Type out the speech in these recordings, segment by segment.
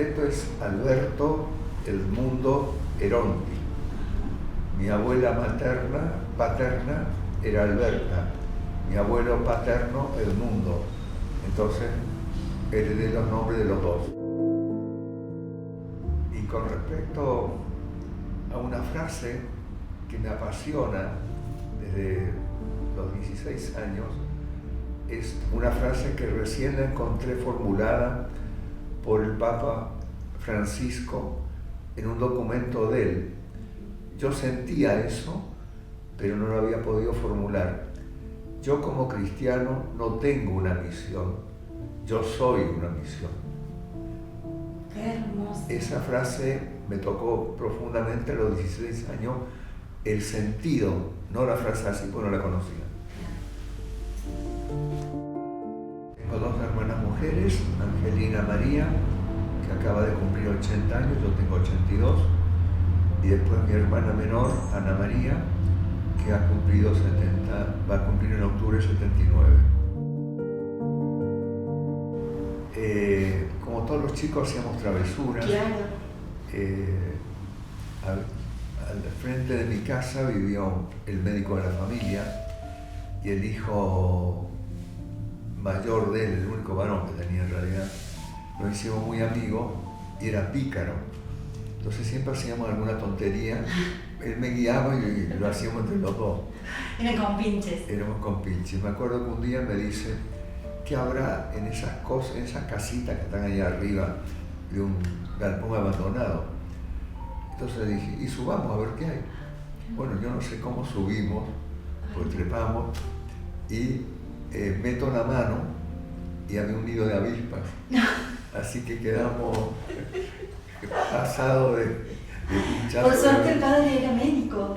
completo es Alberto Edmundo Eronti. Mi abuela paterna era Alberta, mi abuelo paterno Edmundo. Entonces heredé los nombres de los dos. Y con respecto a una frase que me apasiona desde los 16 años, es una frase que recién la encontré formulada por el Papa Francisco en un documento de él. Yo sentía eso, pero no lo había podido formular. Yo como cristiano no tengo una misión, yo soy una misión. Qué hermoso. Esa frase me tocó profundamente a los 16 años, el sentido, no la frase así, pues no la conocía. Tengo dos hermanas mujeres, Angelina María, que acaba de cumplir 80 años, yo tengo 82, y después mi hermana menor, Ana María, que ha cumplido 70, va a cumplir en octubre 79. Como todos los chicos hacíamos travesuras. Claro. Al frente de mi casa vivió el médico de la familia y el hijo mayor de él, el único varón que tenía en realidad, nos hicimos muy amigos y era pícaro. Entonces siempre hacíamos alguna tontería, él me guiaba y lo hacíamos entre los dos. Eran compinches. Éramos compinches. Me acuerdo que un día me dice, ¿qué habrá en esas cosas, en esas casitas que están allá arriba de un galpón abandonado? Entonces dije, y subamos a ver qué hay. Bueno, yo no sé cómo subimos, pues trepamos y meto la mano y había un nido de avispas. Así que quedamos pasados de pinchazo. Por suerte el padre era médico.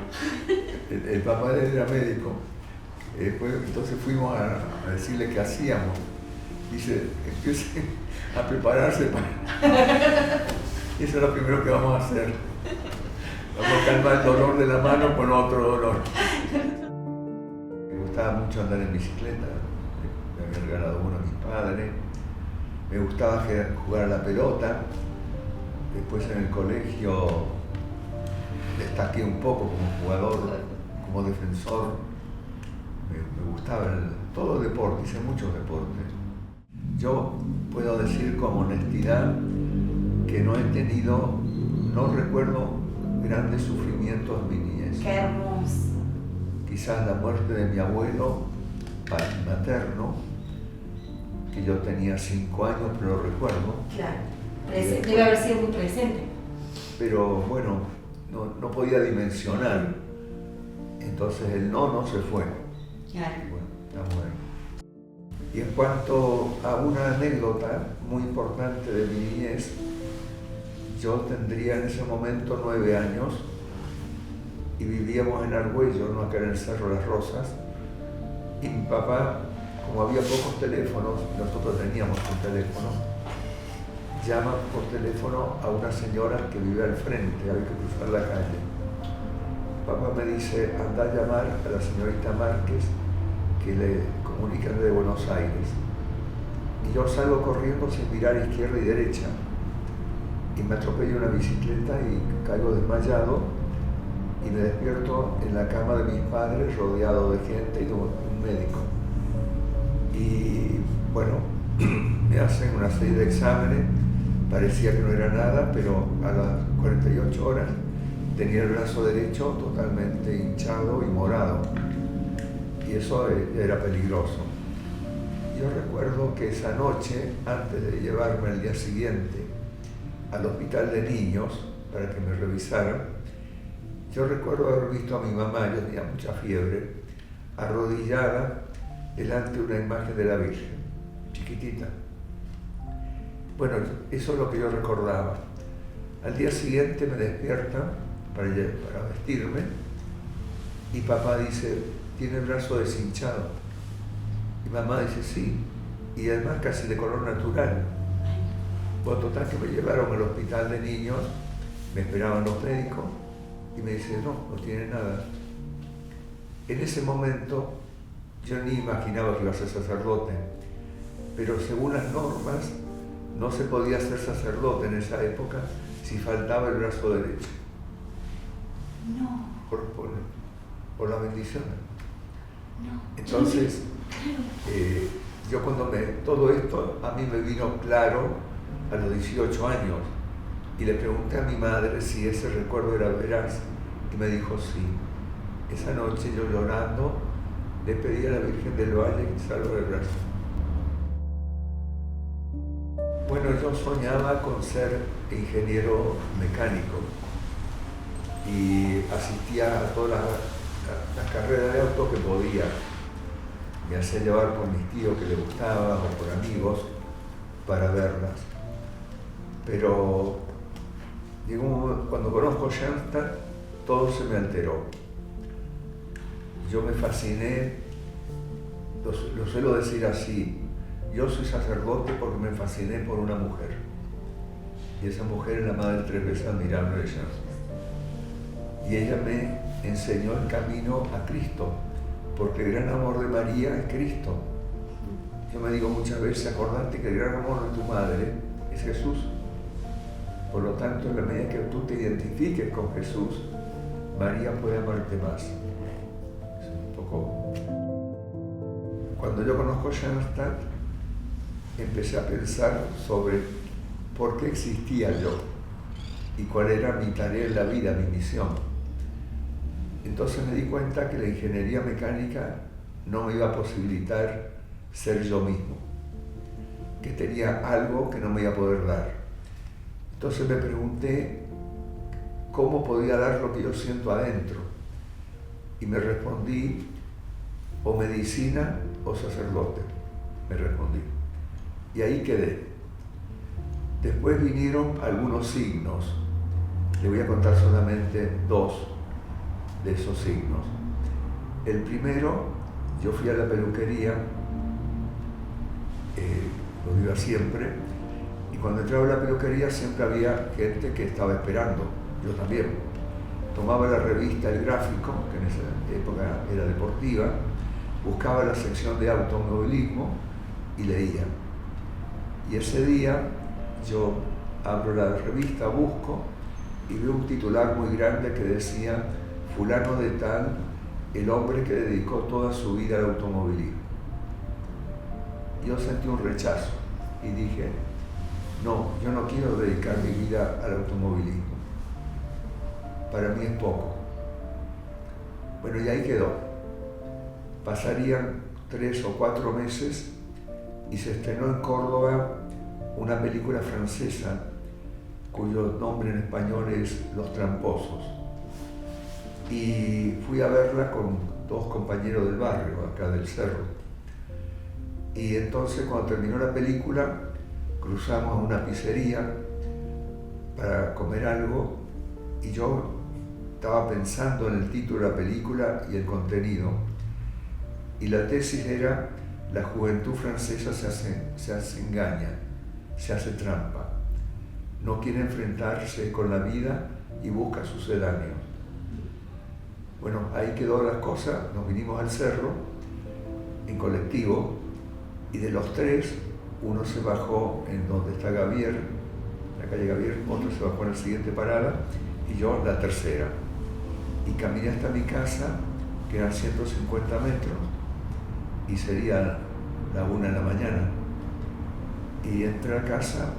El papá de él era médico. Entonces fuimos a decirle qué hacíamos. Dice, empiecen a prepararse para... Eso es lo primero que vamos a hacer. Vamos a calmar el dolor de la mano con otro dolor. Me gustaba mucho andar en bicicleta. Me habían regalado uno a mis padres. Me gustaba jugar a la pelota. Después en el colegio destaqué un poco como jugador, como defensor. Me gustaba todo el deporte, hice muchos deportes. Yo puedo decir con honestidad que no recuerdo grandes sufrimientos en mi niñez. Qué hermoso. Quizás la muerte de mi abuelo materno, que yo tenía 5 años, pero lo recuerdo. Claro, debe haber sido muy presente. Pero bueno, no podía dimensionar. Entonces el no se fue. Claro. Y bueno, está bueno. Y en cuanto a una anécdota muy importante de mi niñez, yo tendría en ese momento 9 años y vivíamos en Argüello, no acá en el Cerro Las Rosas, y mi papá, como había pocos teléfonos, nosotros teníamos un teléfono, llama por teléfono a una señora que vive al frente, había que cruzar la calle. Papá me dice, anda a llamar a la señorita Márquez, que le comunican de Buenos Aires. Y yo salgo corriendo sin mirar izquierda y derecha. Y me atropello una bicicleta y caigo desmayado y me despierto en la cama de mis padres rodeado de gente y de un médico. Y bueno, me hacen una serie de exámenes, parecía que no era nada, pero a las 48 horas tenía el brazo derecho totalmente hinchado y morado. Y eso era peligroso. Yo recuerdo que esa noche, antes de llevarme al día siguiente al hospital de niños para que me revisaran, yo recuerdo haber visto a mi mamá, yo tenía mucha fiebre, arrodillada delante de una imagen de la Virgen, chiquitita. Bueno, eso es lo que yo recordaba. Al día siguiente me despiertan para vestirme y papá dice, tiene el brazo deshinchado. Y mamá dice, sí, y además casi de color natural. Bueno, total que me llevaron al hospital de niños, me esperaban los médicos y me dice, no tiene nada. En ese momento yo ni imaginaba que iba a ser sacerdote, pero según las normas no se podía ser sacerdote en esa época si faltaba el brazo derecho. No. Por la bendición. No. Entonces, yo todo esto a mí me vino claro a los 18 años y le pregunté a mi madre si ese recuerdo era veraz y me dijo sí. Esa noche yo llorando le pedí a la Virgen del Valle que salvara el brazo. Bueno, yo soñaba con ser ingeniero mecánico y asistía a todas las carreras de auto que podía. Me hacía llevar por mis tíos que le gustaban o por amigos para verlas. Pero llegó un momento, cuando conozco Schoenstatt, todo se me alteró. Yo me fasciné, lo suelo decir así, yo soy sacerdote porque me fasciné por una mujer. Y esa mujer es la madre tres veces admirable de Schoenstatt. Y ella me enseñó el camino a Cristo, porque el gran amor de María es Cristo. Yo me digo muchas veces, acordate que el gran amor de tu madre es Jesús. Por lo tanto, en la medida que tú te identifiques con Jesús, María puede amarte más. Es un poco... Cuando yo conozco Schoenstatt, empecé a pensar sobre por qué existía yo y cuál era mi tarea en la vida, mi misión. Entonces me di cuenta que la ingeniería mecánica no me iba a posibilitar ser yo mismo, que tenía algo que no me iba a poder dar. Entonces me pregunté cómo podía dar lo que yo siento adentro y me respondí o medicina o sacerdote, me respondí. Y ahí quedé. Después vinieron algunos signos, le voy a contar solamente dos de esos signos. El primero, yo fui a la peluquería, lo iba siempre, y cuando entraba a la peluquería siempre había gente que estaba esperando, yo también. Tomaba la revista El Gráfico, que en esa época era deportiva, buscaba la sección de automovilismo y leía. Y ese día yo abro la revista, busco y veo un titular muy grande que decía fulano de tal, el hombre que dedicó toda su vida al automovilismo. Yo sentí un rechazo y dije, no, yo no quiero dedicar mi vida al automovilismo. Para mí es poco. Bueno, y ahí quedó. Pasarían 3 o 4 meses y se estrenó en Córdoba una película francesa cuyo nombre en español es Los Tramposos. Y fui a verla con 2 compañeros del barrio, acá del cerro. Y entonces cuando terminó la película, cruzamos a una pizzería para comer algo y yo estaba pensando en el título de la película y el contenido. Y la tesis era, la juventud francesa se hace engaña, se hace trampa. No quiere enfrentarse con la vida y busca sucedáneos. Bueno, ahí quedó las cosas, nos vinimos al cerro en colectivo y de los 3, uno se bajó en donde está Gavier, la calle Gavier, otro se bajó en la siguiente parada y yo la tercera. Y caminé hasta mi casa, que eran 150 metros, y sería la 1 de la mañana. Y entré a casa,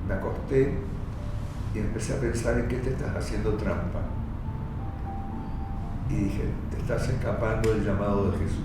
me acosté y empecé a pensar en qué te estás haciendo trampa. Y dije, te estás escapando del llamado de Jesús.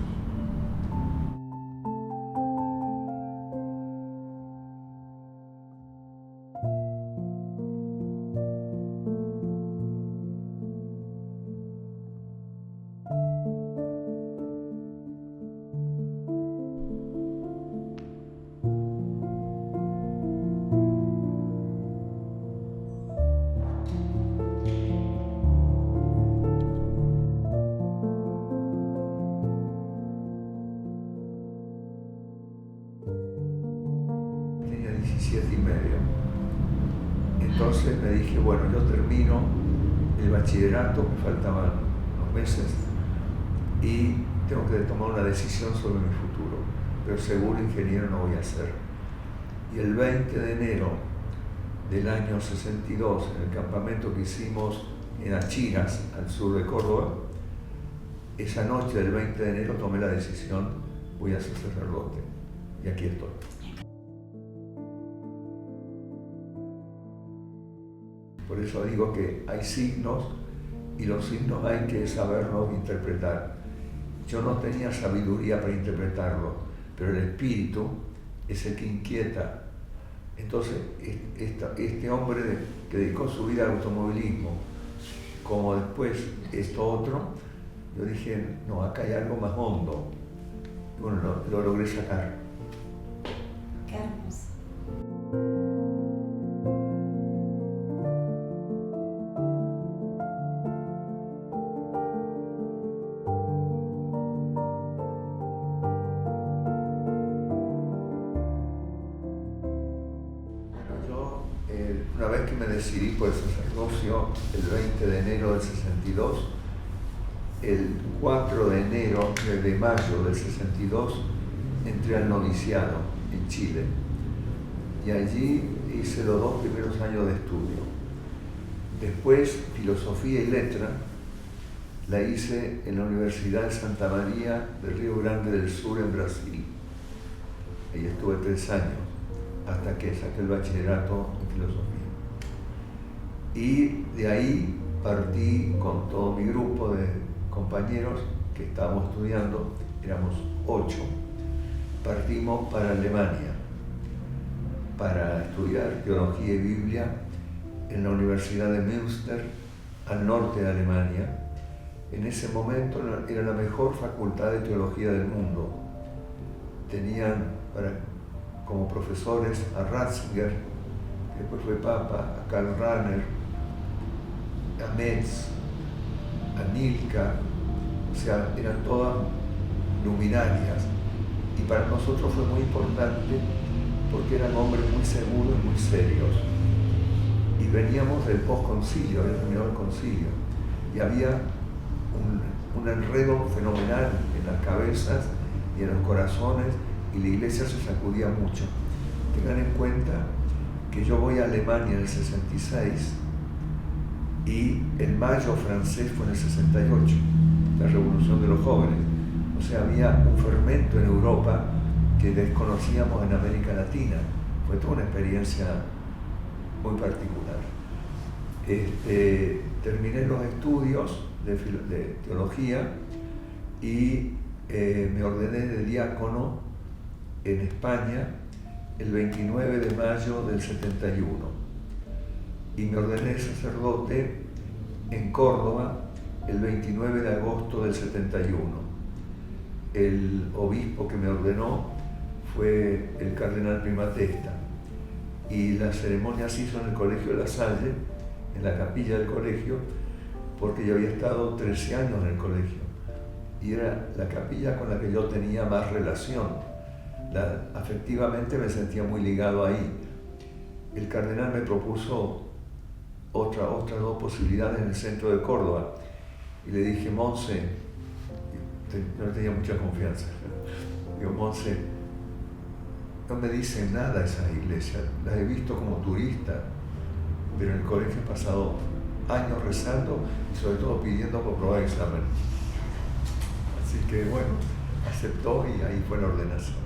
Tenía 17 y medio. Entonces me dije, bueno, yo termino el bachillerato, me faltaban unos meses, y tengo que tomar una decisión sobre mi futuro, pero seguro ingeniero no voy a ser. Y el 20 de enero del año 62, en el campamento que hicimos en Achiras, al sur de Córdoba, esa noche del 20 de enero tomé la decisión, voy a ser sacerdote. Y aquí estoy. Por eso digo que hay signos y los signos hay que saberlos interpretar. Yo no tenía sabiduría para interpretarlo, pero el espíritu es el que inquieta. Entonces, este hombre que dedicó su vida al automovilismo, como después esto otro, yo dije, no, acá hay algo más hondo. Y bueno, lo logré sacar. Qué hermoso. Una vez que me decidí por el sacerdocio, el 20 de enero del 62, el 4 de mayo del 62, entré al noviciado en Chile. Y allí hice los 2 primeros años de estudio. Después, filosofía y letra, la hice en la Universidad de Santa María del Río Grande del Sur, en Brasil. Ahí estuve 3 años, hasta que saqué el bachillerato en filosofía. Y de ahí partí con todo mi grupo de compañeros que estábamos estudiando, éramos 8, partimos para Alemania para estudiar teología y Biblia en la Universidad de Münster, al norte de Alemania. En ese momento era la mejor facultad de teología del mundo. Tenían como profesores a Ratzinger, que después fue papa, a Karl Rahner, a Metz, a Nilka, o sea, eran todas luminarias. Y para nosotros fue muy importante porque eran hombres muy seguros y muy serios. Y veníamos del post-concilio, había terminado el concilio, y había un enredo fenomenal en las cabezas y en los corazones, y la iglesia se sacudía mucho. Tengan en cuenta que yo voy a Alemania en el 66 y el mayo francés fue en el 68, la revolución de los jóvenes. O sea, había un fermento en Europa que desconocíamos en América Latina. Fue toda una experiencia muy particular. Terminé los estudios de teología y me ordené de diácono en España el 29 de mayo del 71 y me ordené sacerdote en Córdoba el 29 de agosto del 71. El obispo que me ordenó fue el cardenal Primatesta y la ceremonia se hizo en el Colegio de La Salle, en la capilla del colegio, porque yo había estado 13 años en el colegio y era la capilla con la que yo tenía más relación. Afectivamente me sentía muy ligado ahí. El cardenal me propuso otras 2 posibilidades en el centro de Córdoba y le dije, Monse, no tenía mucha confianza, digo, Monse, no me dicen nada esas iglesias, las he visto como turista, pero en el colegio he pasado años rezando y sobre todo pidiendo por probar examen. Así que bueno, aceptó y ahí fue la ordenación.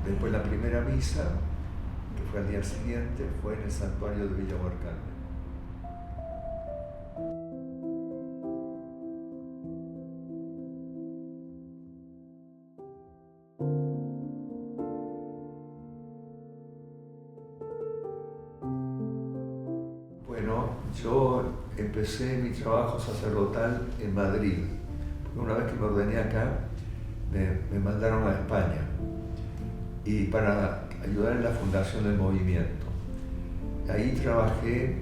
Después la primera misa, que fue al día siguiente, fue en el santuario de Villa Huarcalme. Bueno, yo empecé mi trabajo sacerdotal en Madrid. Una vez que me ordené acá, me mandaron a España y para ayudar en la fundación del movimiento. Ahí trabajé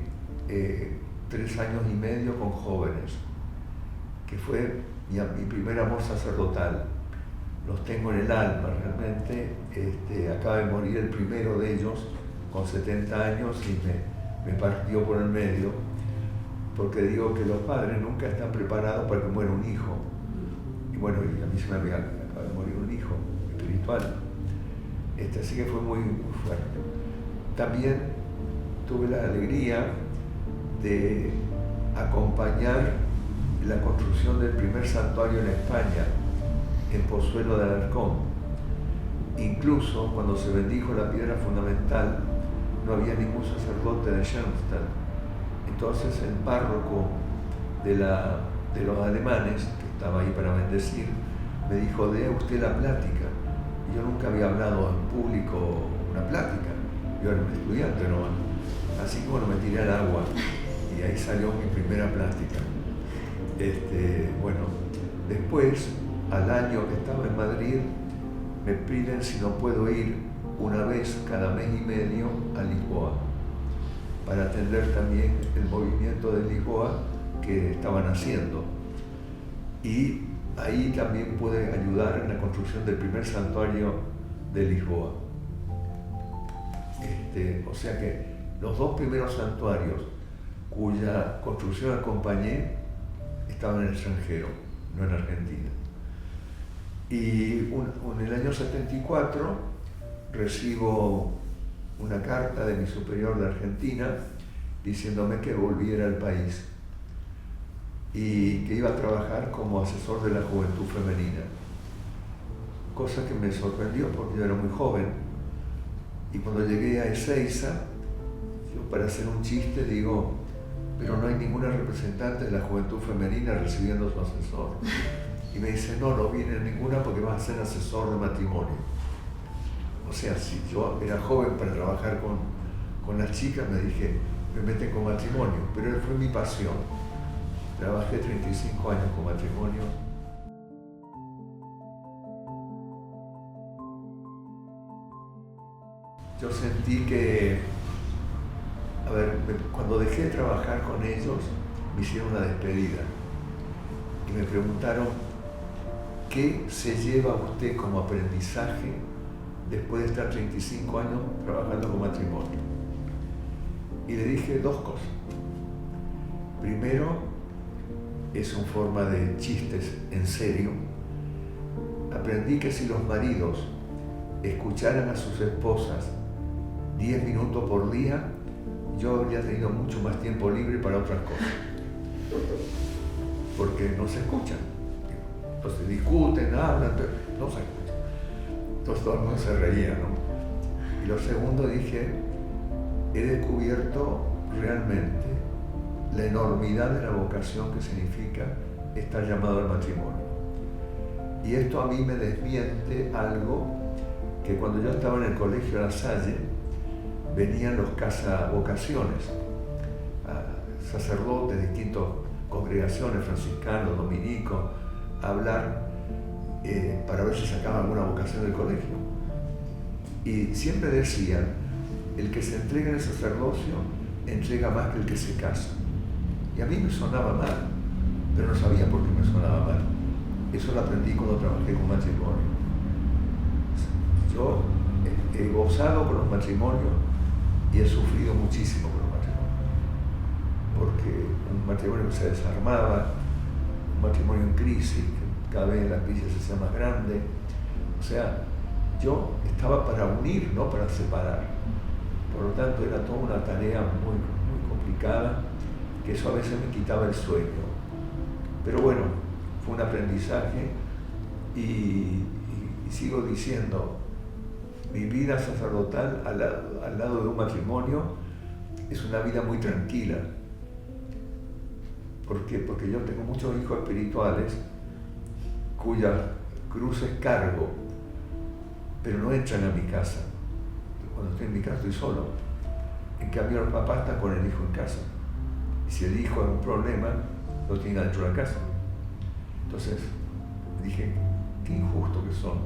3 años y medio con jóvenes, que fue mi primer amor sacerdotal. Los tengo en el alma realmente. Acaba de morir el primero de ellos con 70 años y me partió por el medio, porque digo que los padres nunca están preparados para que muera un hijo. Y bueno, y a mí se me acaba de morir un hijo espiritual. Así que fue muy, muy fuerte. También tuve la alegría de acompañar la construcción del primer santuario en España, en Pozuelo de Alarcón. Incluso cuando se bendijo la piedra fundamental, no había ningún sacerdote de Schoenstatt. Entonces el párroco de los alemanes, que estaba ahí para bendecir, me dijo: dé usted la plática. Y yo nunca había hablado en público una plática, yo era un estudiante nomás. Así que bueno, me tiré al agua y ahí salió mi primera plática. Bueno, después, al año que estaba en Madrid, me piden si no puedo ir una vez cada mes y medio a Lisboa para atender también el movimiento de Lisboa que estaban haciendo. Y ahí también pude ayudar en la construcción del primer santuario de Lisboa. O sea que los dos primeros santuarios cuya construcción acompañé estaban en el extranjero, no en Argentina. Y en el año 74 recibo una carta de mi superior de Argentina diciéndome que volviera al país y que iba a trabajar como asesor de la juventud femenina. Cosa que me sorprendió porque yo era muy joven. Y cuando llegué a Ezeiza, yo para hacer un chiste digo: pero no hay ninguna representante de la juventud femenina recibiendo su asesor. Y me dice: no viene ninguna porque vas a ser asesor de matrimonio. O sea, si yo era joven para trabajar con las chicas, me dije, me meten con matrimonio, pero fue mi pasión. Trabajé 35 años con matrimonio. Yo sentí que, cuando dejé de trabajar con ellos, me hicieron una despedida y me preguntaron: ¿qué se lleva usted como aprendizaje después de estar 35 años trabajando con matrimonio? Y le dije dos cosas. Primero, es una forma de chistes en serio. Aprendí que si los maridos escucharan a sus esposas 10 minutos por día, yo habría tenido mucho más tiempo libre para otras cosas. Porque no se escuchan. Entonces discuten, hablan, no se escuchan. Entonces todo el mundo se reía, ¿no? Y lo segundo, dije, he descubierto realmente la enormidad de la vocación que significa estar llamado al matrimonio. Y esto a mí me desmiente algo que cuando yo estaba en el colegio La Salle, venían los cazavocaciones, sacerdotes de distintas congregaciones, franciscanos, dominicos, a hablar para ver si sacaban alguna vocación del colegio. Y siempre decían: el que se entrega en el sacerdocio entrega más que el que se casa. Y a mí me sonaba mal, pero no sabía por qué me sonaba mal. Eso lo aprendí cuando trabajé con matrimonio. Yo he gozado con los matrimonios y he sufrido muchísimo con los matrimonios. Porque un matrimonio que se desarmaba, un matrimonio en crisis, que cada vez la crisis se hacía más grande. O sea, yo estaba para unir, no para separar. Por lo tanto, era toda una tarea muy, muy complicada, que eso a veces me quitaba el sueño. Pero bueno, fue un aprendizaje y sigo diciendo, mi vida sacerdotal al lado de un matrimonio es una vida muy tranquila. ¿Por qué? Porque yo tengo muchos hijos espirituales cuya cruz es cargo, pero no entran a mi casa. Cuando estoy en mi casa estoy solo. En cambio, el papá está con el hijo en casa. Y si el hijo es un problema, lo tiene adentro de la casa. Entonces dije, qué injusto que son.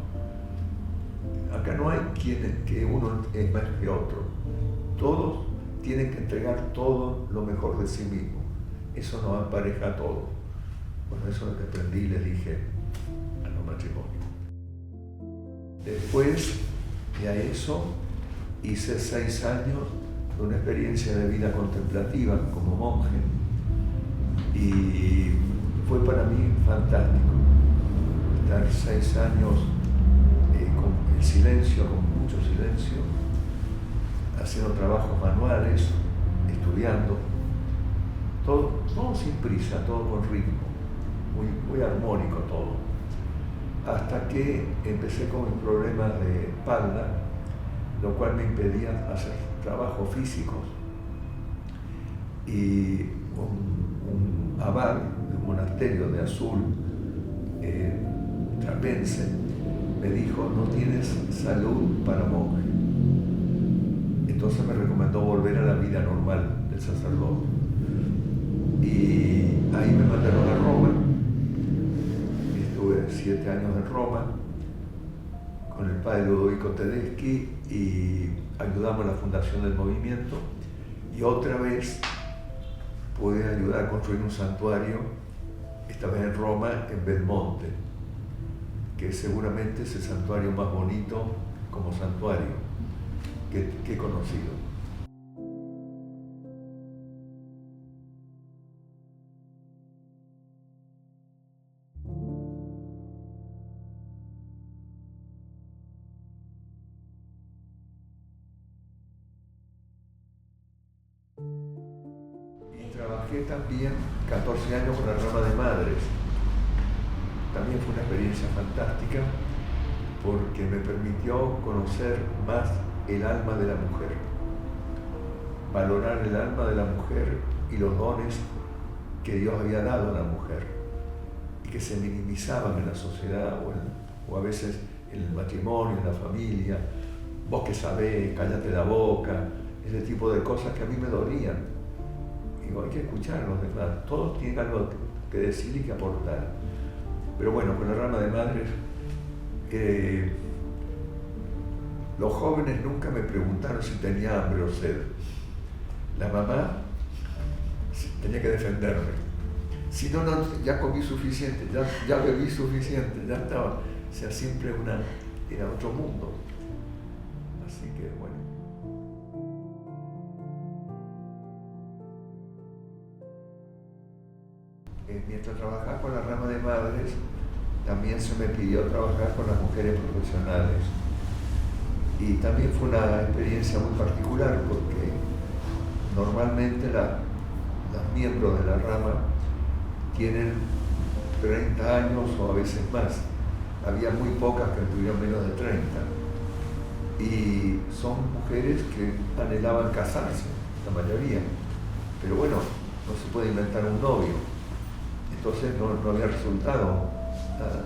Acá no hay que uno es más que otro. Todos tienen que entregar todo lo mejor de sí mismo. Eso nos empareja a todos. Bueno, eso es lo que aprendí y les dije a los matrimonios. Después de a eso, hice 6 años de una experiencia de vida contemplativa como monje y fue para mí fantástico estar 6 años con el silencio, con mucho silencio, haciendo trabajos manuales, estudiando, todo sin prisa, todo con ritmo, muy armónico todo. Hasta que empecé con mis problemas de espalda, lo cual me impedía hacer trabajos físicos. Y un abad de un monasterio de Azul, trapense, me dijo: no tienes salud para monje. Entonces me recomendó volver a la vida normal del sacerdote. Y ahí me mandaron a Roma. Estuve 7 años en Roma con el padre Ludovico Tedeschi y ayudamos a la fundación del movimiento. Y otra vez pude ayudar a construir un santuario, esta vez en Roma, en Belmonte, que seguramente es el santuario más bonito como santuario que he conocido. Trabajé también 14 años con la rama de madres. También fue una experiencia fantástica porque me permitió conocer más el alma de la mujer, valorar el alma de la mujer y los dones que Dios había dado a la mujer y que se minimizaban en la sociedad o a veces en el matrimonio, en la familia. Vos que sabés, cállate la boca, ese tipo de cosas que a mí me dolían. Digo, hay que escuchar a los demás, todos tienen algo que decir y que aportar. Pero bueno, con la rama de madres, los jóvenes nunca me preguntaron si tenía hambre o sed. La mamá tenía que defenderme. Si no, ya comí suficiente, ya bebí suficiente, ya estaba. O sea, siempre era otro mundo. Así que bueno. Mientras trabajaba con la rama de madres, también se me pidió trabajar con las mujeres profesionales. Y también fue una experiencia muy particular porque normalmente los miembros de la rama tienen 30 años o a veces más. Había muy pocas que tuvieron menos de 30. Y son mujeres que anhelaban casarse, la mayoría. Pero bueno, no se puede inventar un novio. Entonces no había resultado nada.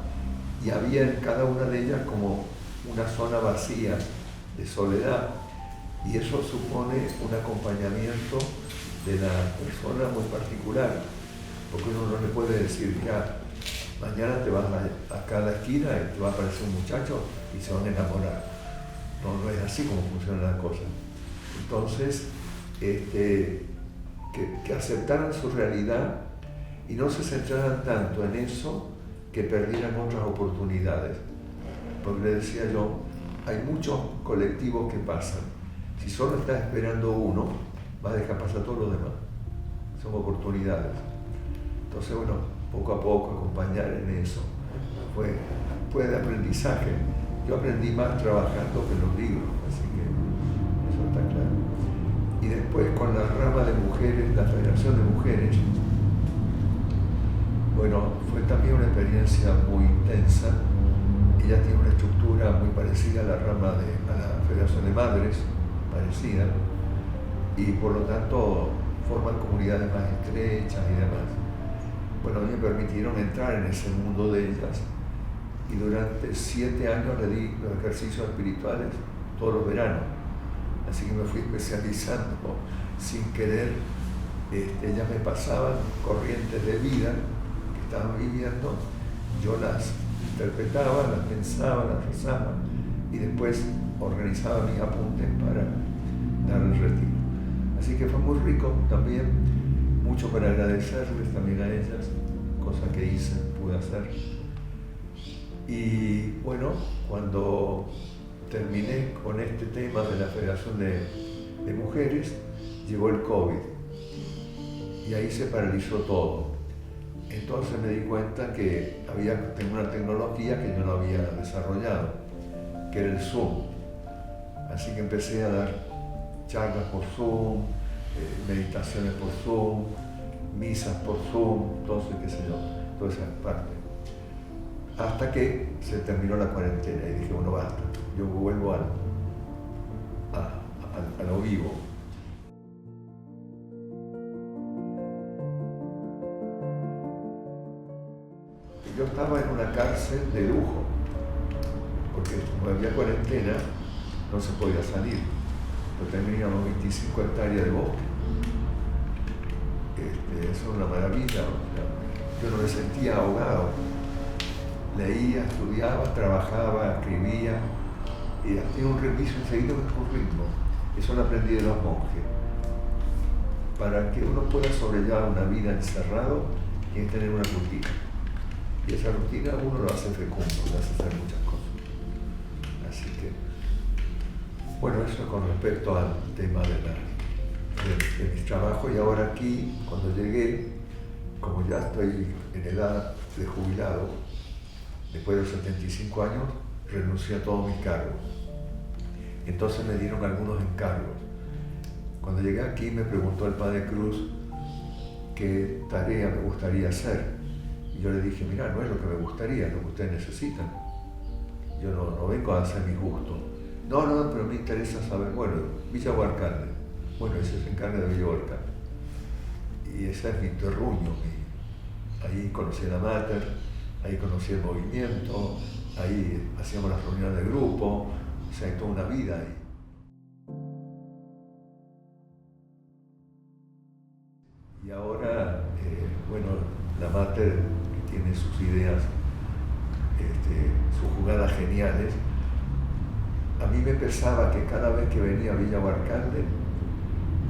Y había en cada una de ellas como una zona vacía de soledad. Y eso supone un acompañamiento de la persona muy particular. Porque uno no le puede decir, ya, mañana te vas acá a la esquina y te va a aparecer un muchacho y se van a enamorar. No es así como funcionan las cosas. Entonces, que aceptaran su realidad y no se centraran tanto en eso que perdieran otras oportunidades. Porque le decía yo, hay muchos colectivos que pasan. Si solo estás esperando uno, vas a dejar pasar todos los demás. Son oportunidades. Entonces, bueno, poco a poco acompañar en eso. Fue de aprendizaje. Yo aprendí más trabajando que en los libros, así que eso está claro. Y después con la rama de mujeres, la Federación de Mujeres, bueno, fue también una experiencia muy intensa. Ella tiene una estructura muy parecida a la Federación de Madres, parecida, y por lo tanto forman comunidades más estrechas y demás. Bueno, a mí me permitieron entrar en ese mundo de ellas y durante 7 años le di los ejercicios espirituales todos los veranos. Así que me fui especializando sin querer. Ellas me pasaban corrientes de vida que estaban viviendo, yo las interpretaba, las pensaba, las rezaba y después organizaba mis apuntes para dar el retiro. Así que fue muy rico también, mucho para agradecerles también a ellas, cosas que pude hacer. Y bueno, cuando terminé con este tema de la Federación de Mujeres, llegó el COVID y ahí se paralizó todo. Entonces me di cuenta que había una tecnología que yo no había desarrollado, que era el Zoom. Así que empecé a dar charlas por Zoom, meditaciones por Zoom, misas por Zoom, entonces qué sé yo, toda esa parte. Hasta que se terminó la cuarentena y dije, bueno, basta, yo vuelvo a lo vivo. Yo estaba en una cárcel de lujo, porque como había cuarentena, no se podía salir. Pero teníamos 25 hectáreas de bosque. Eso es una maravilla. Yo no me sentía ahogado. Leía, estudiaba, trabajaba, escribía y hacía un reviso enseguida con un ritmo. Eso lo aprendí de los monjes. Para que uno pueda sobrellevar una vida encerrado, tiene que tener una rutina. Y esa rutina uno lo hace fecundo, lo hace hacer muchas cosas. Así que, bueno, eso con respecto al tema de mi trabajo. Y ahora aquí, cuando llegué, como ya estoy en edad de jubilado, después de los 75 años, renuncié a todos mis cargos. Entonces me dieron algunos encargos. Cuando llegué aquí me preguntó el padre Cruz qué tarea me gustaría hacer. Y yo le dije, mira, no es lo que me gustaría, es lo que ustedes necesitan. Yo no vengo a hacer mi gusto. No, pero me interesa saber, bueno, Villa Huarcalde. Bueno, ese se encarga de Villa Huarcalde. Y ese es mi terruño. Ahí conocí a la Mater, ahí conocí el movimiento, ahí hacíamos las reuniones de grupo, o sea, hay toda una vida ahí. Y ahora, bueno, la Mater tiene sus ideas, sus jugadas geniales. A mí me pensaba que cada vez que venía a Villa Huarcalde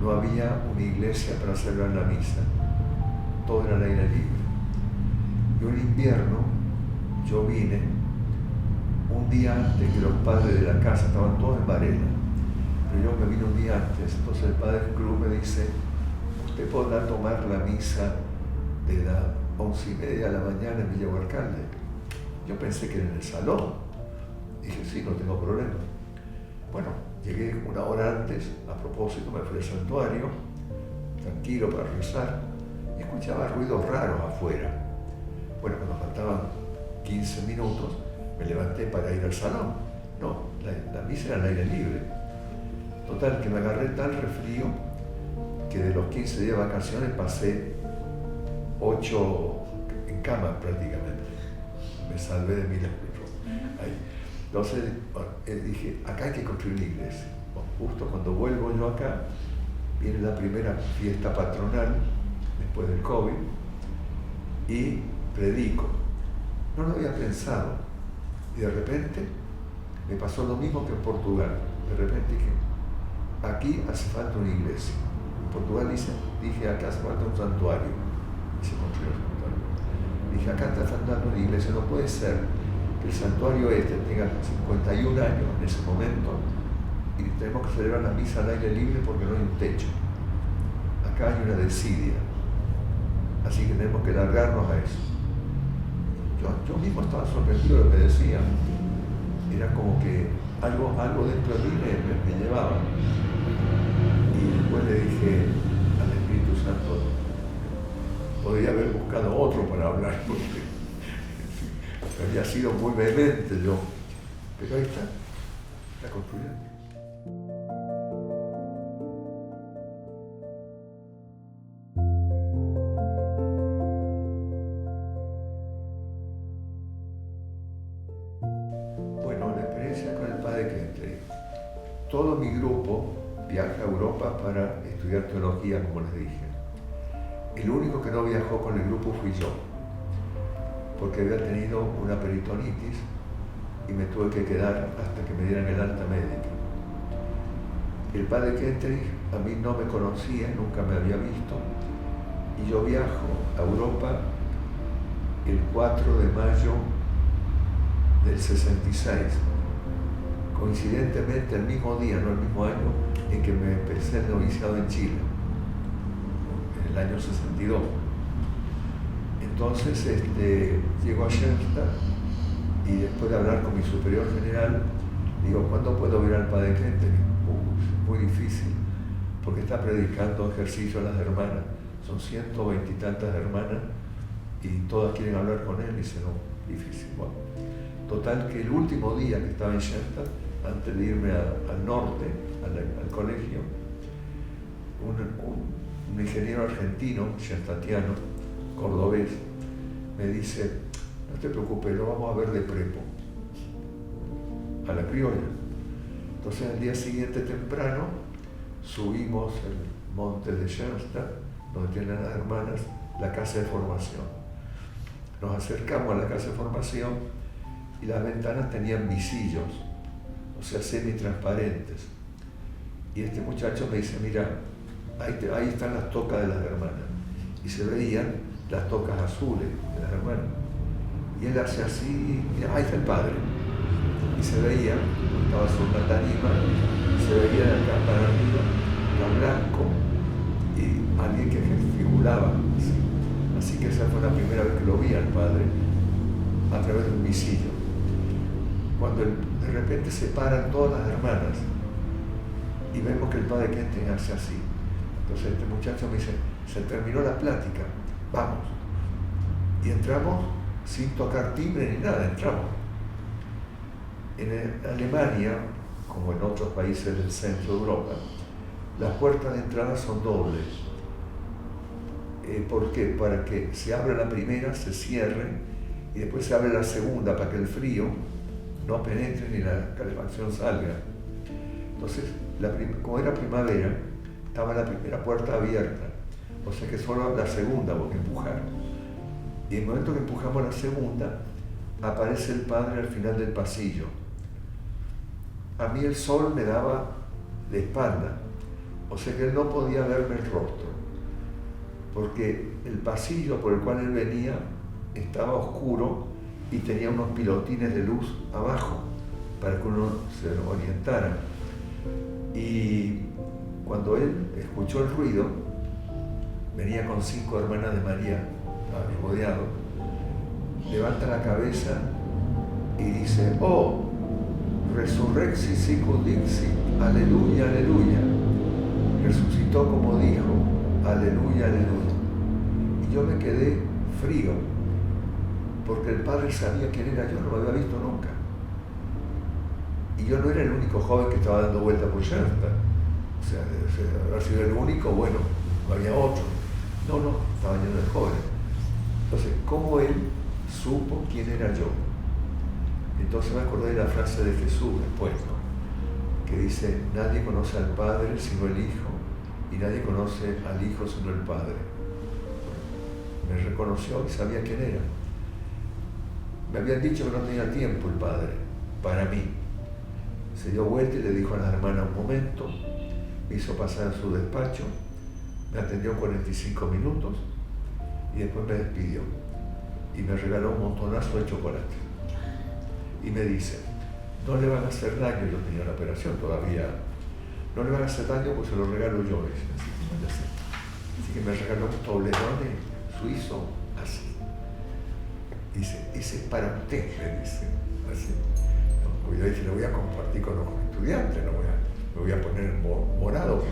no había una iglesia para celebrar la misa, todo era al aire libre. Y un invierno yo vine un día antes que los padres de la casa estaban todos en Varela, pero yo me vine un día antes. Entonces el padre Cruz me dice, ¿usted podrá tomar la misa de las 11:30 de la mañana en Villa Huarcalde? Yo pensé que era en el salón. Dije, sí, no tengo problema. Bueno, llegué una hora antes, a propósito, me fui al santuario, tranquilo para rezar, y escuchaba ruidos raros afuera. Bueno, cuando faltaban 15 minutos, me levanté para ir al salón. No, la misa era al aire libre. Total, que me agarré tal resfrío que de los 15 días de vacaciones pasé 8 en cama prácticamente. Me salvé de milagro. Ahí. Entonces dije, acá hay que construir una iglesia. Justo cuando vuelvo yo acá, viene la primera fiesta patronal, después del COVID, y predico. No lo había pensado. Y de repente me pasó lo mismo que en Portugal. De repente dije, aquí hace falta una iglesia. En Portugal dije, acá hace falta un santuario. Y se construyó el santuario. Dije, acá está faltando una iglesia. No puede ser que el santuario tenga 51 años en ese momento y tenemos que celebrar la misa al aire libre porque no hay un techo. Acá hay una desidia. Así que tenemos que largarnos a eso. Yo mismo estaba sorprendido de lo que decían. Era como que algo dentro de mí me llevaba. Y después le dije al Espíritu Santo, podría haber buscado otro para hablar, porque había sido muy vehemente yo. Pero ahí está construyendo. Todo mi grupo viaja a Europa para estudiar teología, como les dije. El único que no viajó con el grupo fui yo, porque había tenido una peritonitis y me tuve que quedar hasta que me dieran el alta médica. El padre Kentrich a mí no me conocía, nunca me había visto, y yo viajo a Europa el 4 de mayo del 66. Coincidentemente el mismo día, no el mismo año, en que me empecé el noviciado en Chile, en el año 62. Entonces llego a Schoenstatt y después de hablar con mi superior general, Digo, ¿cuándo puedo ver al Padre Clemente? Muy difícil, porque está predicando ejercicio a las hermanas. Son 120 y tantas hermanas y todas quieren hablar con él y dice, no, difícil. Bueno, total que el último día que estaba en Shanta, antes de irme al norte, al colegio, un ingeniero argentino, shantatiano, cordobés, me dice, no te preocupes, lo vamos a ver de prepo, a la criolla. Entonces al día siguiente temprano subimos el monte de Shasta, donde tienen las hermanas la casa de formación. Nos acercamos a la casa de formación y las ventanas tenían visillos, o sea, semitransparentes. Y este muchacho me dice, mira, ahí están las tocas de las hermanas. Y se veían las tocas azules de las hermanas. Y él hace así, mira, ahí está el Padre. Y se veía, estaba sobre una tarima, se veía de acá para arriba, lo blanco, y alguien que figuraba. Así que esa fue la primera vez que lo vi al Padre, a través de un visillo. Cuando de repente se paran todas las hermanas y vemos que el Padre Clemente hace así. Entonces este muchacho me dice, se terminó la plática, vamos. Y entramos sin tocar timbre ni nada, entramos. En Alemania, como en otros países del centro de Europa, las puertas de entrada son dobles. ¿Por qué? Para que se abra la primera, se cierre y después se abre la segunda para que el frío no penetre ni la calefacción salga. Entonces, como era primavera, estaba la primera puerta abierta, o sea que solo la segunda hubo que empujar. Y en el momento que empujamos la segunda, aparece el Padre al final del pasillo. A mí el sol me daba de espalda, o sea que él no podía verme el rostro, porque el pasillo por el cual él venía estaba oscuro y tenía unos pilotines de luz abajo para que uno se orientara. Y cuando él escuchó el ruido, venía con 5 hermanas de María rodeado, levanta la cabeza y dice, oh, resurrexit sicut dixit, aleluya, aleluya. Resucitó como dijo, aleluya, aleluya. Y yo me quedé frío, porque el Padre sabía quién era yo, no me había visto nunca. Y yo no era el único joven que estaba dando vuelta por Shanta. O sea, haber sido el único, bueno, no había otro. No, estaba lleno de jóvenes. Entonces, ¿cómo él supo quién era yo? Entonces me acordé de la frase de Jesús después, ¿no? Que dice, nadie conoce al Padre sino el Hijo, y nadie conoce al Hijo sino el Padre. Me reconoció y sabía quién era. Me habían dicho que no tenía tiempo el Padre para mí. Se dio vuelta y le dijo a las hermanas un momento, me hizo pasar a su despacho, me atendió 45 minutos y después me despidió y me regaló un montonazo de chocolate. Y me dice, no le van a hacer daño, yo tenía la operación todavía, no le van a hacer daño pues se lo regalo yo. Así que me regaló un toblerone suizo así. Dice, ese es para usted, me dice, así. No, yo dije, lo voy a compartir con los estudiantes, me voy a poner morado,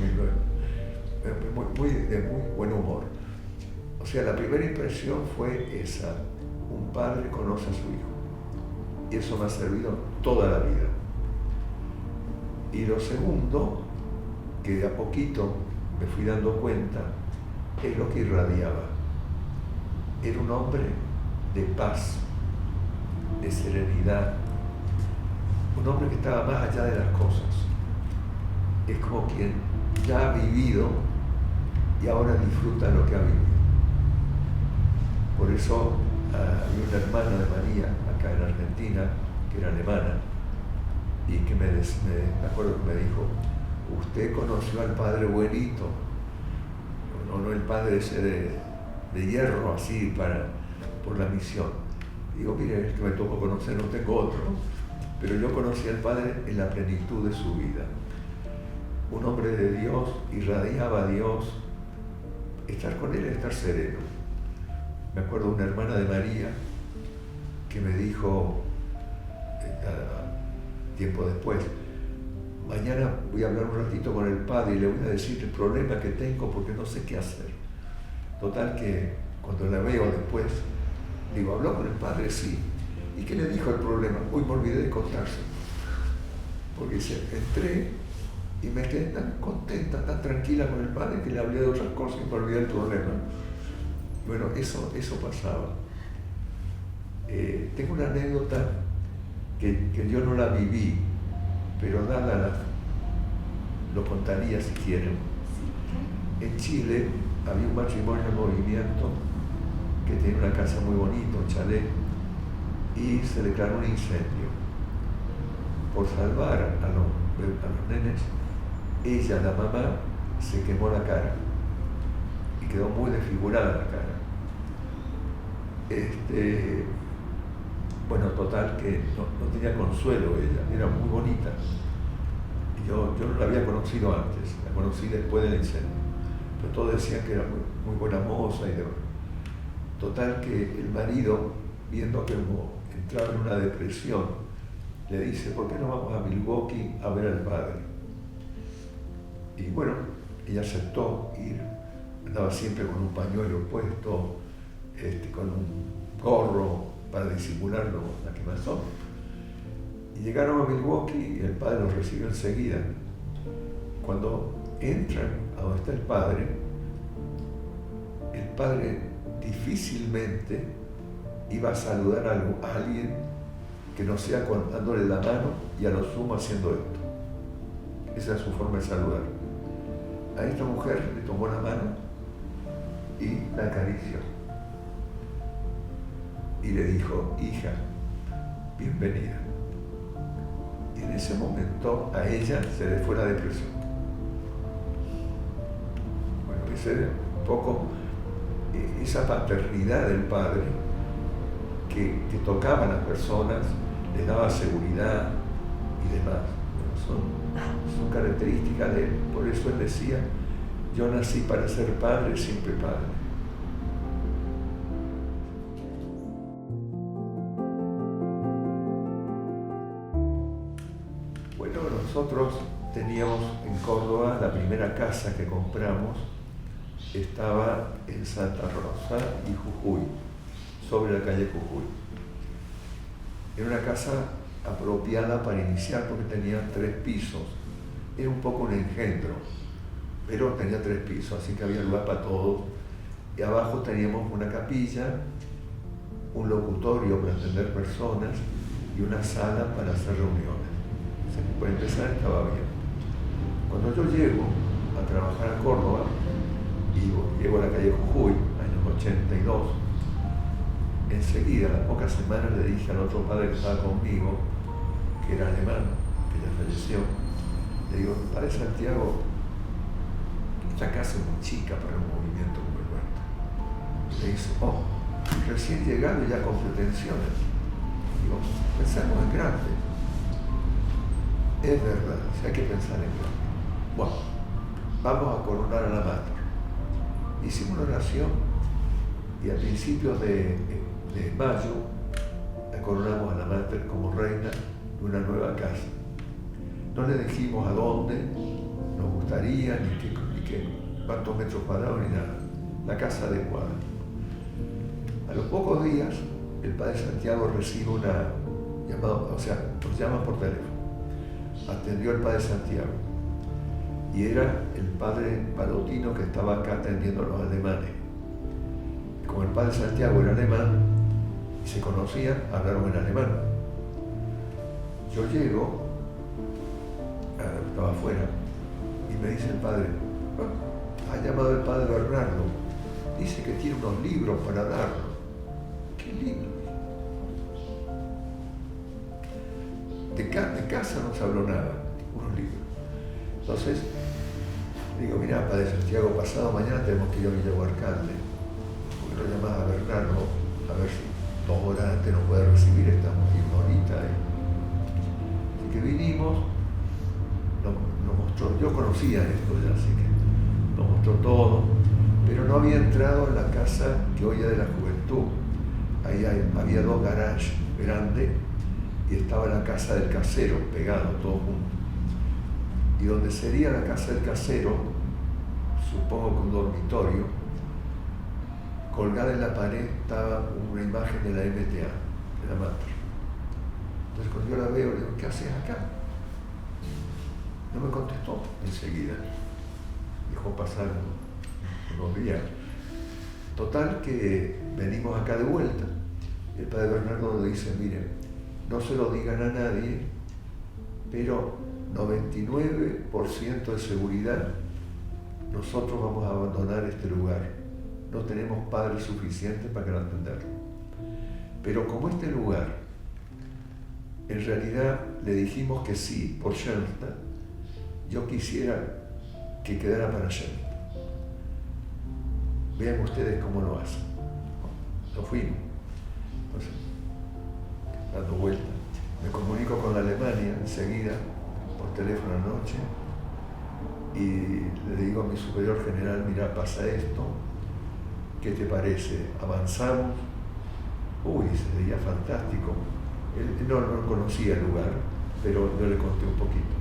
de muy buen humor. O sea, la primera impresión fue esa, un padre conoce a su hijo. Y eso me ha servido toda la vida. Y lo segundo, que de a poquito me fui dando cuenta, es lo que irradiaba. Era un hombre de paz, de serenidad, un hombre que estaba más allá de las cosas. Es como quien ya ha vivido y ahora disfruta lo que ha vivido. Por eso había una hermana de María acá en Argentina, que era alemana, y que me acuerdo que me dijo, usted conoció al Padre Buenito, no el Padre ese de hierro así por la misión. Digo, mire, es que me tocó conocer, no tengo otro, pero yo conocí al Padre en la plenitud de su vida. Un hombre de Dios, irradiaba a Dios, estar con él es estar sereno. Me acuerdo de una hermana de María que me dijo, tiempo después. Mañana voy a hablar un ratito con el padre y le voy a decir el problema que tengo porque no sé qué hacer. Total que cuando la veo después, digo, ¿habló con el padre? Sí. ¿Y qué le dijo el problema? Uy, me olvidé de contarse. Porque dice, entré y me quedé tan contenta, tan tranquila con el padre que le hablé de otras cosas y me olvidé del problema. Bueno, eso pasaba. Tengo una anécdota que yo no la viví, pero lo contaría si quieren. En Chile había un matrimonio en movimiento que tenía una casa muy bonita, un chalet, y se declaró un incendio. Por salvar a los nenes, ella, la mamá, se quemó la cara y quedó muy desfigurada la cara. Bueno, total que no tenía consuelo ella, era muy bonita. Y yo no la había conocido antes, la conocí después del incendio. Pero todos decían que era muy buena moza y demás. Total que el marido, viendo que entraba en una depresión, le dice, ¿por qué no vamos a Milwaukee a ver al padre? Y bueno, ella aceptó ir, andaba siempre con un pañuelo puesto, con un gorro para disimularlo, la quemazón. Y llegaron a Milwaukee y el padre los recibió enseguida. Cuando entran a donde está el padre difícilmente iba a saludar a alguien que no sea dándole la mano y a lo sumo haciendo esto. Esa es su forma de saludar. A esta mujer le tomó la mano y la acarició. Y le dijo, hija, bienvenida. Y en ese momento a ella se le fue la depresión. Bueno, ese era un poco esa paternidad del padre que tocaba a las personas, les daba seguridad y demás. Bueno, son características de él. Por eso él decía, yo nací para ser padre, siempre padre. Bueno, nosotros teníamos en Córdoba la primera casa que compramos, estaba en Santa Rosa y Jujuy, sobre la calle Jujuy. Era una casa apropiada para iniciar porque tenía 3 pisos. Era un poco un engendro, pero tenía 3 pisos, así que había lugar para todos. Y abajo teníamos una capilla, un locutorio para atender personas y una sala para hacer reuniones. Por empezar estaba bien. Cuando yo llego a trabajar a Córdoba, y llego a la calle Jujuy, año 82, enseguida, a las pocas semanas, le dije al otro padre que estaba conmigo, que era alemán, que ya falleció, le digo, padre Santiago, esta casa es muy chica para un movimiento como el nuestro. Y le dice, recién llegado y ya con pretensiones. Digo, pensamos en grande. Es verdad, hay que pensar en grande. Bueno, vamos a coronar a la madre. Hicimos una oración y a principios de mayo la coronamos a la madre como reina de una nueva casa. No le dijimos a dónde nos gustaría, ni cuántos metros cuadrados, ni nada. La casa adecuada. A los pocos días, el padre Santiago recibe una llamada, o sea, nos llaman por teléfono. Atendió el padre Santiago. Y era el padre Palotino que estaba acá atendiendo a los alemanes. Como el padre Santiago era alemán y se conocían, hablaron en alemán. Yo llego, estaba afuera, y me dice el padre, ha llamado el padre Bernardo, dice que tiene unos libros para darnos. ¿Qué libros? De casa no se habló nada, unos libros. Entonces, digo, mira, padre Santiago, pasado mañana tenemos que ir a Villa Huarcalde, porque lo llamás a Bernardo, a ver si 2 horas antes nos puede recibir, estamos aquí una horita. Así que vinimos, nos mostró, yo conocía esto ya, así que nos mostró todo, pero no había entrado en la casa que hoy es de la juventud. Ahí había 2 garages grandes y estaba la casa del casero, pegado, todo junto. Y donde sería la casa del casero, supongo que un dormitorio, colgada en la pared estaba una imagen de la MTA, de la Mater. Entonces cuando yo la veo, le digo, ¿qué haces acá? No me contestó enseguida. Dejó pasar unos días. Total que venimos acá de vuelta. El padre Bernardo nos dice, miren, no se lo digan a nadie, pero 99% de seguridad, nosotros vamos a abandonar este lugar. No tenemos padres suficientes para atenderlo. Pero como este lugar, en realidad le dijimos que sí por Schoenstatt, yo quisiera que quedara para Schoenstatt. Vean ustedes cómo lo hacen. Nos fuimos. Entonces, dando vuelta, me comunico con la Alemania enseguida, por teléfono anoche, y le digo a mi superior general, mira, pasa esto, ¿qué te parece? ¿Avanzamos? Uy, se veía fantástico. Él no conocía el lugar, pero yo le conté un poquito.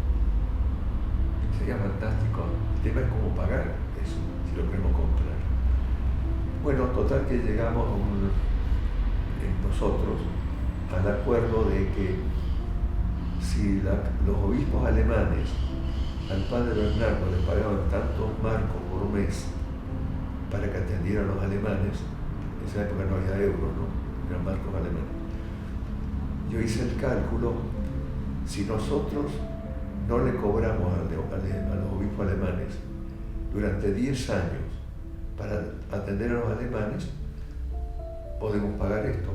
Sería fantástico. El tema es cómo pagar eso, si lo queremos comprar. Bueno, total que llegamos nosotros al acuerdo de que si los obispos alemanes al padre Bernardo le pagaban tantos marcos por mes para que atendieran a los alemanes, en esa época no había euros, ¿no? Eran marcos alemanes. Yo hice el cálculo, si nosotros no le cobramos a los obispos alemanes durante 10 años para atender a los alemanes, podemos pagar esto.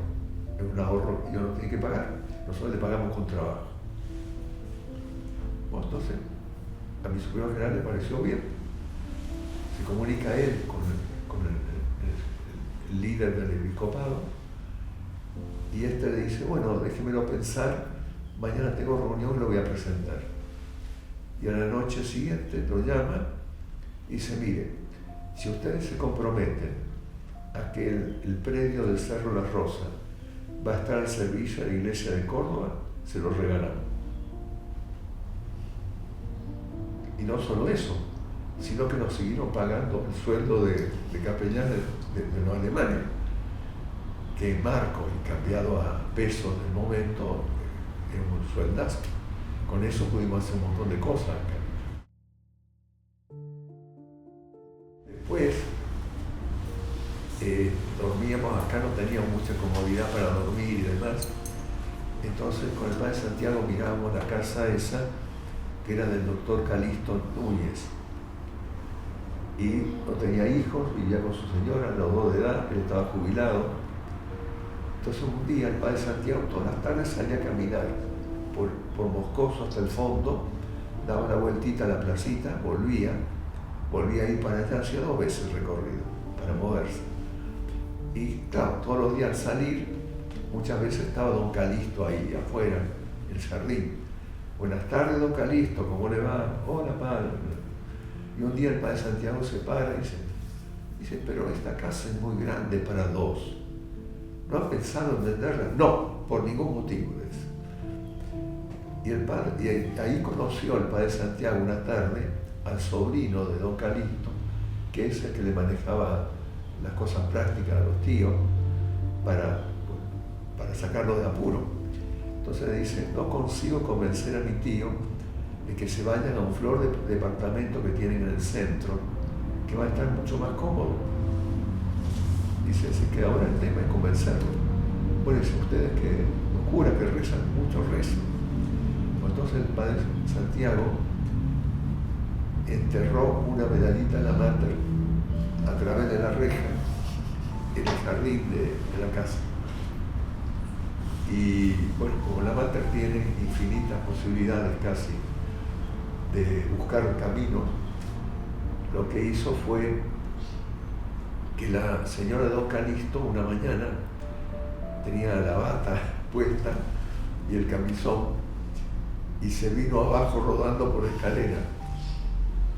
Es un ahorro que ellos no tienen que pagar, nosotros le pagamos con trabajo. Bueno, entonces, a mi superior general le pareció bien. Se comunica él con el líder del episcopado y este le dice, bueno, déjemelo pensar, mañana tengo reunión y lo voy a presentar. Y a la noche siguiente lo llama y dice, mire, si ustedes se comprometen a que el predio del Cerro La Rosa va a estar al servicio de la Iglesia de Córdoba, se lo regalamos. Y no solo eso, sino que nos siguieron pagando el sueldo de capellán de los alemanes, que en marco y cambiado a pesos del momento es un sueldazo. Con eso pudimos hacer un montón de cosas acá. Después dormíamos acá, no teníamos mucha comodidad para dormir y demás. Entonces con el padre Santiago mirábamos la casa esa, que era del doctor Calixto Núñez. Y no tenía hijos, vivía con su señora, los dos de edad, él estaba jubilado. Entonces un día el padre Santiago todas las tardes salía a caminar por Moscoso hasta el fondo, daba la vueltita a la placita, volvía a ir para allá, hacía 2 veces el recorrido para moverse. Y claro, todos los días al salir, muchas veces estaba don Calixto ahí afuera, en el jardín. Buenas tardes, don Calixto, ¿cómo le va? Hola, padre. Y un día el padre Santiago se para y dice, pero esta casa es muy grande para 2. ¿No ha pensado en venderla? No, por ningún motivo. Y ahí conoció el padre Santiago una tarde al sobrino de don Calixto, que es el que le manejaba las cosas prácticas a los tíos para sacarlo de apuro. Entonces le dice, no consigo convencer a mi tío de que se vayan a un flor de departamento que tienen en el centro, que va a estar mucho más cómodo. Dice, así que ahora el tema es convencerlo. Bueno, dicen ustedes que los curas que rezan, muchos rezan. Entonces el padre Santiago enterró una medallita en la Mater a través de la reja en el jardín de la casa. Y bueno, como la Mater tiene infinitas posibilidades casi de buscar caminos, lo que hizo fue que la señora de don Calixto una mañana tenía la bata puesta y el camisón y se vino abajo rodando por la escalera.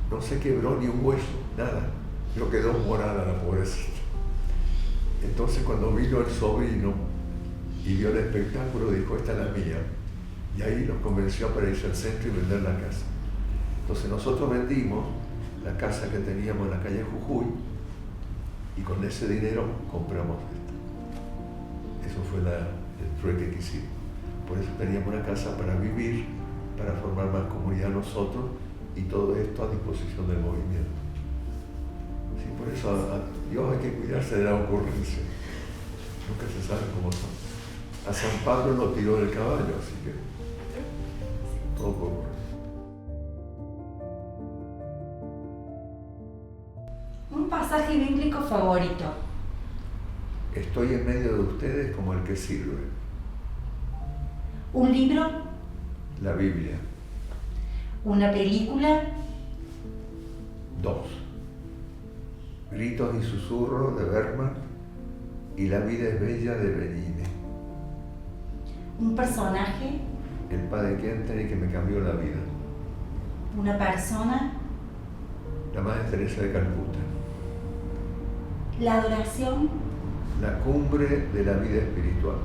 No se quebró ni un hueso, nada, pero quedó morada la pobrecita. Entonces cuando vino el sobrino y vio el espectáculo, dijo, esta es la mía. Y ahí los convenció para irse al centro y vender la casa. Entonces nosotros vendimos la casa que teníamos en la calle Jujuy y con ese dinero compramos esta. Eso fue el trueque que hicimos. Por eso teníamos una casa para vivir, para formar más comunidad nosotros y todo esto a disposición del movimiento. Sí, por eso a Dios hay que cuidarse de la ocurrencia. Nunca se sabe cómo son. A San Pablo lo tiró del caballo, así que todo ocurre. Un pasaje bíblico favorito. Estoy en medio de ustedes como el que sirve. Un libro. La Biblia. Una película. 2. Gritos y susurros de Bergman y La vida es bella de Benigni. Un personaje. El padre Kentenich que me cambió la vida. Una persona. La Madre Teresa de Calcuta. La adoración. La cumbre de la vida espiritual.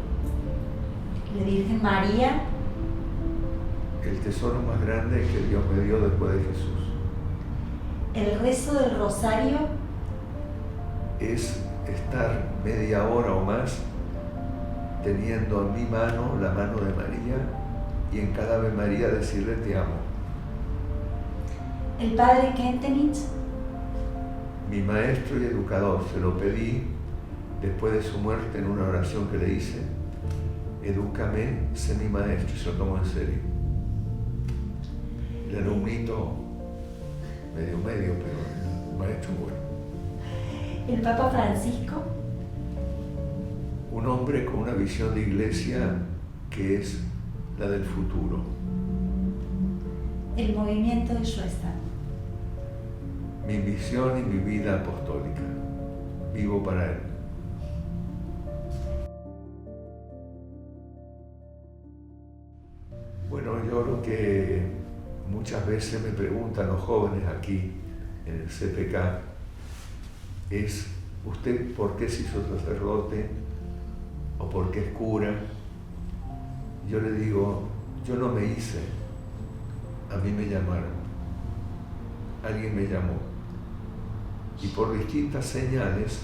La Virgen María. El tesoro más grande que Dios me dio después de Jesús. El rezo del rosario. Es estar media hora o más teniendo en mi mano la mano de María y en cada Ave María decirle te amo. El padre Kentenich. Mi maestro y educador, se lo pedí después de su muerte en una oración que le hice. Edúcame, sé mi maestro, y se lo tomo en serio. El alumnito medio, pero el maestro bueno. El Papa Francisco. Un hombre con una visión de iglesia que es la del futuro. El movimiento de Schuster. Mi visión y mi vida apostólica. Vivo para él. Bueno, yo lo que muchas veces me preguntan los jóvenes aquí en el CPK es, ¿usted por qué se hizo sacerdote? ¿O por qué es cura? Yo le digo, yo no me hice, a mí me llamaron, alguien me llamó. Y por distintas señales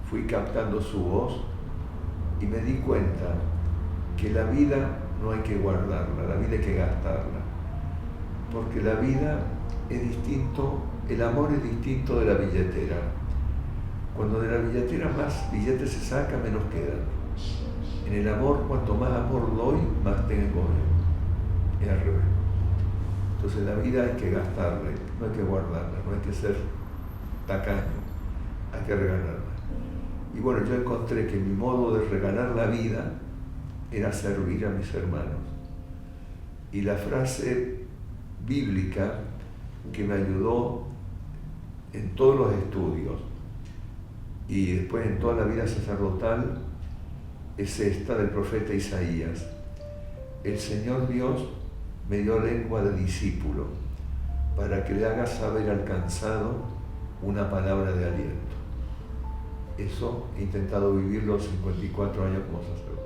fui captando su voz y me di cuenta que la vida no hay que guardarla, la vida hay que gastarla. Porque la vida es distinto, el amor es distinto de la billetera. Cuando de la billetera más billetes se saca, menos quedan. En el amor, cuanto más amor doy, más tengo yo. Es al revés. Entonces la vida hay que gastarla, no hay que guardarla, no hay que ser tacaño, hay que regalarla. Y bueno, yo encontré que mi modo de regalar la vida era servir a mis hermanos. Y la frase bíblica que me ayudó en todos los estudios y después en toda la vida sacerdotal es esta del profeta Isaías. El Señor Dios me dio lengua de discípulo para que le haga saber al cansado una palabra de aliento. Eso he intentado vivir los 54 años como sacerdote.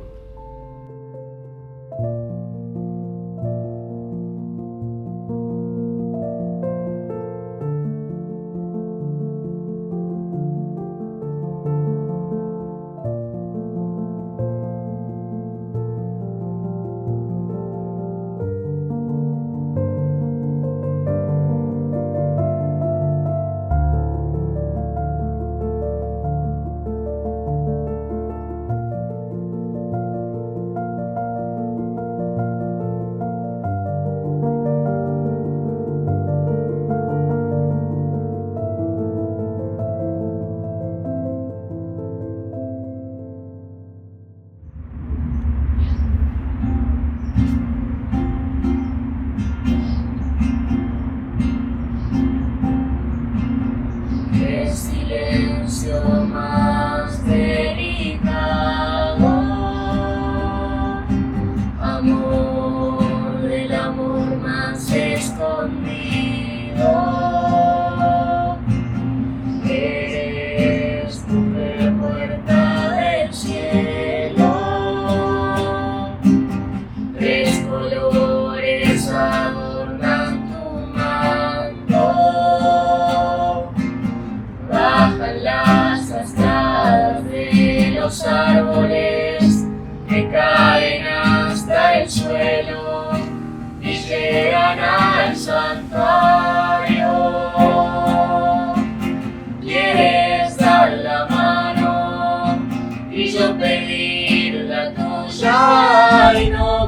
que caen hasta el suelo y llegan al santuario. Quieres dar la mano y yo pedir la tuya y no